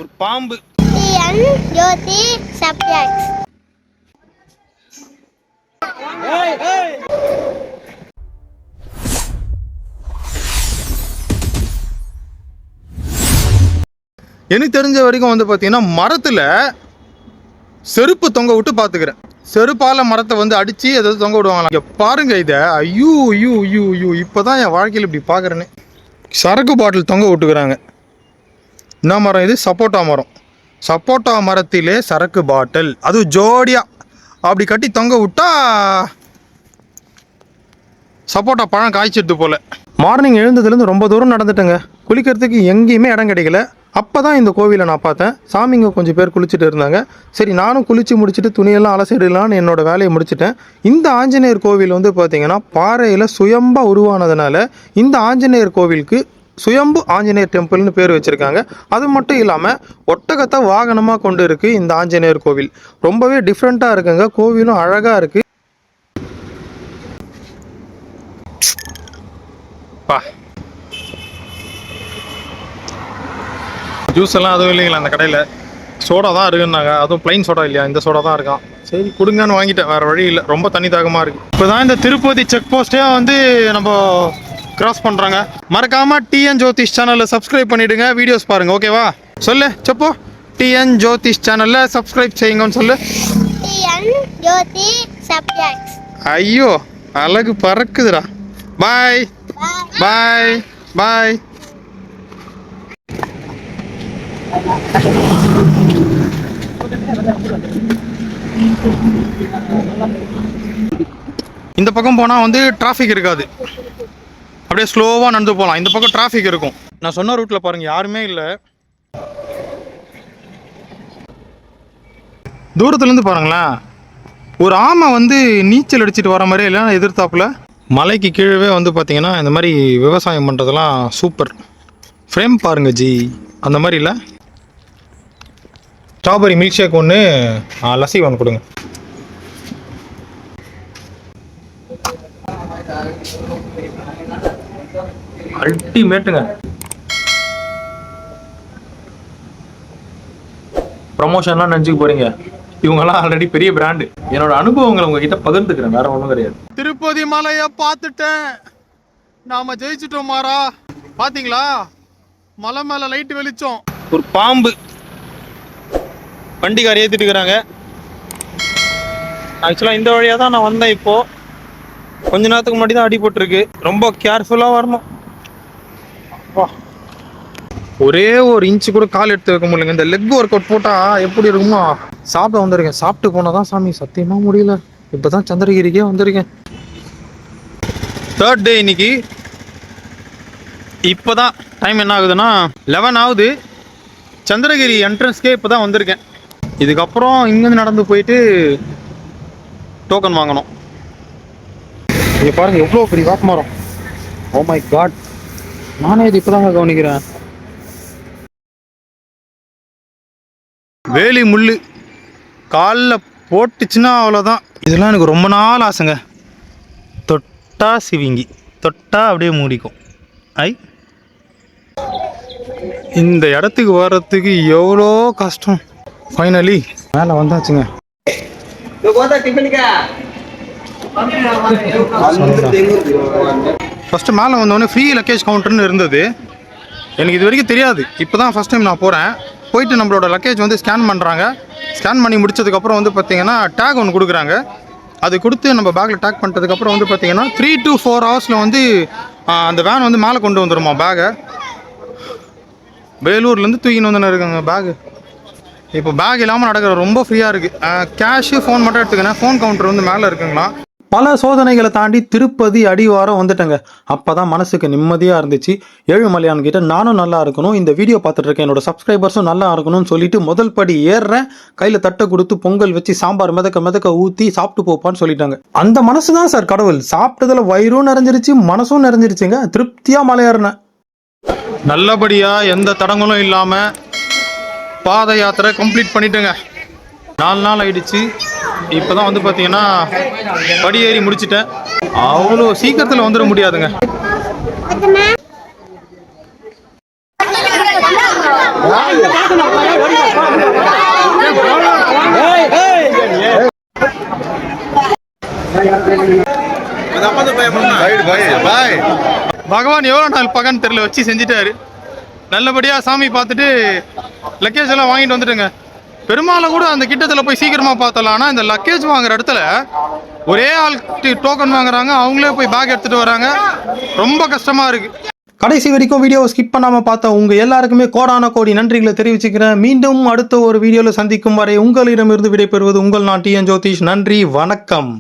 ஒரு பாம்பு. ஜோதி சப்ஜெக்ட்ஸ். எனக்கு தெரிஞ்ச வரைக்கும் வந்து பார்த்தீங்கன்னா மரத்தில் செருப்பு தொங்க விட்டு பார்த்துக்கிறேன். செருப்பால் மரத்தை வந்து அடித்து எதாவது தொங்க விடுவாங்களா? இங்கே பாருங்கள் இதை. ஐயோ ஐயோ ஐயோ ஐயோ, இப்போ தான் என் வாழ்க்கையில் இப்படி பார்க்குறேன்னு. சரக்கு பாட்டில் தொங்க விட்டுக்கிறாங்க. என்ன மரம் இது? சப்போட்டா மரம். சப்போட்டா மரத்திலே சரக்கு பாட்டில், அது ஜோடியாக அப்படி கட்டி தொங்க விட்டா சப்போட்டா பழம் காய்ச்சிட்டு போல். மார்னிங் எழுந்ததுலேருந்து ரொம்ப தூரம் நடந்துட்டேங்க. குளிக்கிறதுக்கு எங்கேயுமே இடம் கிடைக்கல. அப்போ தான் இந்த கோவிலை நான் பார்த்தேன். சாமிங்க கொஞ்சம் பேர் குளிச்சுட்டு இருந்தாங்க. சரி, நானும் குளித்து முடிச்சுட்டு துணியெல்லாம் அலசிடலான்னு என்னோடய வேலையை முடிச்சுட்டேன். இந்த ஆஞ்சநேயர் கோவில் வந்து பார்த்திங்கன்னா பாறையில் சுயம்பாக உருவானதுனால இந்த ஆஞ்சநேயர் கோவிலுக்கு சுயம்பு ஆஞ்சநேயர் டெம்பிள்னு பேர் வச்சுருக்காங்க. அது மட்டும் இல்லாமல் ஒட்டகத்தை வாகனமாக கொண்டு இருக்குது இந்த ஆஞ்சநேயர் கோவில். ரொம்பவே டிஃப்ரெண்ட்டாக இருக்குங்க. கோவிலும் அழகாக இருக்குது. ஜூஸ் எல்லாம் அதுவும் இல்லைங்களா அந்த கடையில். சோடா தான் இருக்குன்னாங்க. அதுவும் பிளைன் சோடா இல்லையா, இந்த சோடா தான் இருக்கான். சரி கொடுங்கன்னு வாங்கிட்டேன், வேறு வழி இல்லை. ரொம்ப தண்ணி தாகமாக இருக்குது. இப்போ தான் இந்த திருப்பதி செக் போஸ்ட்டே வந்து நம்ம கிராஸ் பண்ணுறாங்க. மறக்காமல் டிஎன் ஜோதிஷ் சேனலில் சப்ஸ்கிரைப் பண்ணிவிடுங்க. வீடியோஸ் பாருங்கள், ஓகேவா? சொல்லு செப்போ. டிஎன் ஜோதிஷ் சேனலில் சப்ஸ்கிரைப் செய்யுங்கன்னு சொல்லு. ஐயோ அழகு பறக்குதுடா. பாய் பாய் பாய். இந்த பக்கம் போனால் வந்து டிராஃபிக் இருக்காது. அப்படியே ஸ்லோவாக நடந்து போகலாம். இந்த பக்கம் டிராஃபிக் இருக்கும். நான் சொன்ன ரூட்டில் பாருங்கள் யாருமே இல்லை. தூரத்துலேருந்து பாருங்களேன், ஒரு ஆமை வந்து நீச்சல் அடிச்சுட்டு வர மாதிரியே இல்லை எதிர்த்தாப்புல. மலைக்கு கீழே வந்து பார்த்தீங்கன்னா இந்த மாதிரி விவசாயம் பண்ணுறதெல்லாம் சூப்பர். ஃப்ரேம் பாருங்கள் ஜி, அந்த மாதிரி இல்லை. ஸ்ட்ராபெரி மில்க் ஷேக் ஒன்று, லஸ்ஸி ஒன்று கொடுங்க. அல்டிமேட்டுங்க. ப்ரமோஷன்லாம் நினச்சிக்க போகிறீங்க, இவங்கெல்லாம் ஆல்ரெடி பெரிய பிராண்டு. என்னோட அனுபவங்களை உங்ககிட்ட பகிர்ந்துக்கிறேன், வேற ஒன்றும் கிடையாது. திருப்பதி மலையை பார்த்துட்டேன். நாம ஜெயிச்சிட்டோம் மாறா. பார்த்தீங்களா மலை மேலே லைட்டு வெளிச்சம். ஒரு பாம்பு வண்டிக்கார ஏற்றிட்டு இருக்கிறாங்க. ஆக்சுவலாக இந்த வழியாக தான் நான் வந்தேன். இப்போது கொஞ்ச நேரத்துக்கு முன்னாடி தான் அடிபட்டுருக்கு. ரொம்ப கேர்ஃபுல்லாக வரணும். ஒரே ஒரு இன்ச்சு கூட கால் எடுத்து வைக்க முடியலங்க. இந்த லெக் ஒர்க் அவுட் போட்டால் எப்படி இருக்குமோ. சாப்பிட வந்திருக்கேன், சாப்பிட்டு போனால் தான் சாமி, சத்தியமாக முடியல. இப்போ தான் சந்திரகிரிக்கே வந்திருக்கேன். 3rd டே இன்னைக்கு. இப்போ தான் டைம் என்ன ஆகுதுன்னா 11 ஆகுது. சந்திரகிரி என்ட்ரன்ஸ்க்கே இப்போ தான் வந்திருக்கேன். இதுக்கப்புறம் இங்கேருந்து நடந்து போயிட்டு டோக்கன் வாங்கணும். இங்கே பாருங்கள் எவ்வளோ பெரிய வேப்ப மரம். ஓ மை காட், நானே இது இப்போ தாங்க கவனிக்கிறேன். வேலி முள் காலில் போட்டுச்சுன்னா அவ்வளோதான். இதெல்லாம் எனக்கு ரொம்ப நாள் ஆசைங்க. தொட்டா சிவிங்கி, தொட்டா அப்படியே மூடிக்கும். இந்த இடத்துக்கு வர்றதுக்கு எவ்வளோ கஷ்டம். ஃபைனலி மேலே வந்தாச்சுங்க. ஃபஸ்ட்டு மேலே வந்தோடனே ஃப்ரீ லக்கேஜ் கவுண்டர்னு இருந்தது. எனக்கு இது வரைக்கும் தெரியாது. இப்போ தான் ஃபஸ்ட் டைம் நான் போகிறேன். போயிட்டு நம்மளோட லக்கேஜ் வந்து ஸ்கேன் பண்ணுறாங்க. ஸ்கேன் பண்ணி முடிச்சதுக்கப்புறம் வந்து பார்த்திங்கன்னா டேக் ஒன்று கொடுக்குறாங்க. அது கொடுத்து நம்ம பேக்கில் டேக் பண்ணுறதுக்கப்புறம் வந்து பார்த்திங்கன்னா 3 to 4 ஹவர்ஸில் வந்து அந்த வேன் வந்து மேலே கொண்டு வந்துடுமா பேகை. வேலூர்லேருந்து தூக்கின்னு வந்துன்னு இருக்காங்க பேகு. இப்போ பேக் இல்லாமல் நடக்கிற ரொம்ப ஃப்ரீயாக இருக்குது. கேஷு ஃபோன் மட்டும் எடுத்துக்கினேன். ஃபோன் கவுண்டர் வந்து மேலே இருக்குங்களா. பல சோதனைகளை தாண்டி திருப்பதி அடிவாரம் வந்துட்டேங்க. அப்போ தான் மனசுக்கு நிம்மதியாக இருந்துச்சு. ஏழுமலையான் கிட்ட நானும் நல்லா இருக்கணும், இந்த வீடியோ பார்த்துட்டு இருக்கேன் என்னோட சப்ஸ்கிரைபர்ஸும் நல்லா இருக்கணும்னு சொல்லிட்டு முதல் படி ஏறுறேன். கையில் தட்டை கொடுத்து பொங்கல் வச்சு சாம்பார் மிதக்க ஊற்றி சாப்பிட்டு போப்பான்னு சொல்லிட்டாங்க. அந்த மனசு தான் சார் கடவுள். சாப்பிட்டதில் வயிறும் நிறைஞ்சிருச்சு, மனசும் நிறைஞ்சிருச்சுங்க. திருப்தியாக மலையேறினேன். நல்லபடியாக எந்த தடங்களும் இல்லாமல் பாத யாத்திரை கம்ப்ளீட் பண்ணிட்டேங்க. 4 நாள் ஆயிடுச்சு. இப்போ தான் வந்து பார்த்தீங்கன்னா படியேறி முடிச்சிட்டேன். அவ்வளோ சீக்கிரத்தில் வந்துட முடியாதுங்க. பகவான் எவ்வளோ நாள் பகன்னு தெரியல வச்சு செஞ்சுட்டாரு. நல்லபடியாக சாமி பார்த்துட்டு லக்கேஜ் எல்லாம் வாங்கிட்டு வந்துட்டுங்க. பெருமாளை கூட அந்த கிட்டத்தில் போய் சீக்கிரமாக பார்த்தலாம். ஆனால் இந்த லக்கேஜ் வாங்குற இடத்துல ஒரே ஆள் டோக்கன் வாங்குறாங்க, அவங்களே போய் பேக் எடுத்துகிட்டு வராங்க. ரொம்ப கஷ்டமாக இருக்குது. கடைசி வரைக்கும் வீடியோவை ஸ்கிப் பண்ணாமல் பார்த்த உங்கள் எல்லாருக்குமே கோடான கோடி நன்றிகளை தெரிவிச்சுக்கிறேன். மீண்டும் அடுத்த ஒரு வீடியோவில் சந்திக்கும் வரை உங்களிடமிருந்து விடைபெறுவது உங்கள் நான் TN ஜோதிஷ். நன்றி, வணக்கம்.